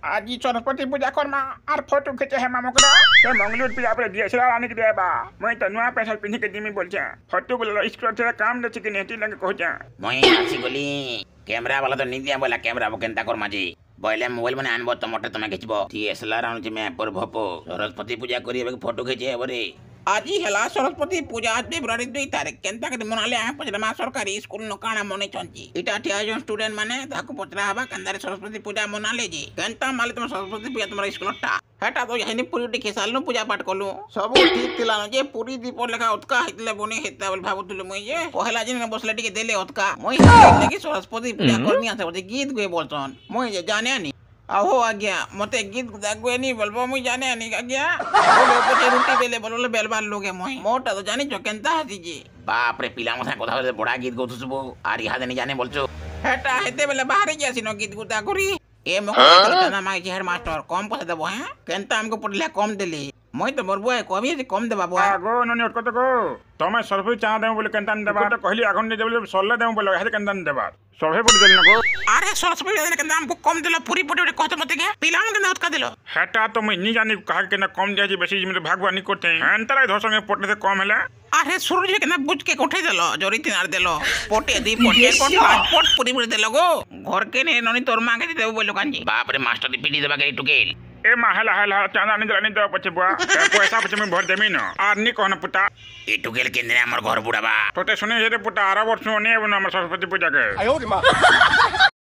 आज सरस्वती पूजा Karma are photo खींचे है मामकड़ा ते मंगलूर पूजा पर डीएसएलआर आने के देबा मैं त नुआ पैसा पिन्ही के दिमी बोलछे फोटो बोल स्क्रोल से काम दे कि नेटी लगे कहछे मैं आसी गोली कैमरा वाला तो नहीं दिया बोला कैमरा वो केनता कर माजी बोले मोबाइल मने आनबो तो मोटे तुमे खिचबो डीएसएलआर आनु मैं पर भपो सरस्वती पूजा करी फोटो खींचे बरे आज हला सरस्वती पूजा फेब्रुआरी 2 तारीख केनता के मनाले आ पचरा सरकारी स्कूल न काना मने चंची इटा ठिया जो स्टूडेंट माने ताको पचरा हबा कंदारे सरस्वती पूजा मनाले जी केनता माले तुम सरस्वती पूजा तुम्हारा स्कूलटा हेटा तो यहनी पूरी टी खेसालनु पूजा पाठ कलु सब ठीक तिला जे पूरी दीप लेखा उतका हितले बने हेता बोल भाबुतुले मई जे पहला दिन बसले टिके देले उतका मई लेके सरस्वती पूजा करनी आसे गीत गए बोलछन मई जे जाने आनी आहो आज्ञा मते गीत गागुए नहीं बोलबो मुई जाने नहीं आज्ञा बोले पचे रुटी बेले बोले बेलबार लोगे मोई मोटा तो जानी जो केनता हती जी बाप रे पिला मथा कथा बोले बड़ा गीत गौतु सुबो आर इहा नहीं जाने बोलछो हेटा हेते बेले बाहर जासिनो गीत गुता करी ए मको तना माई हेड मास्टर कम पैसा देबो हैं केनता हमको पड़ले कम देली মই তো মরবো কবি কম দেবা বুয়া আগো ননি অটকত গো তুমি সরফি চা দেও বলে কেনতান দেবা তো কহিলি এখন নে বলে সল্লা দেও বলে হেতে কেনতান দেবা সবে পড়ি দেল নগো আরে সরস্বতী দেন কেন हमको কম দিলো পুরি পড়ে কত মতে গে পিলাম কেন উতকা দিলো হেটা তো মই নি জানি কাহ কেন কম দিয়াছি বেশি জিমে ভাগবানি করতে এনতারাই ধসঙ্গে পড়তে से कम हैला আরে সূর্য কেন বুঝ के উঠে দিলো জরি তিনার দিলো পটে দি পটে পট পুরি পুরি দিলো গো ঘর কে নে ননি তোর মাকে দেব বললো কাঞ্জি बाप रे मास्टर दी पिटी देबा के टुकेल ए महला हला चांदा नहीं जलानी दो पछे बुआ पैसा पछे में भर देमी न आर नी कहन पुता ए टुकेल केंद्रे हमर घर बुढ़ाबा तोते सुने जे पुता 12 वर्ष ने हमर सरस्वती पूजा के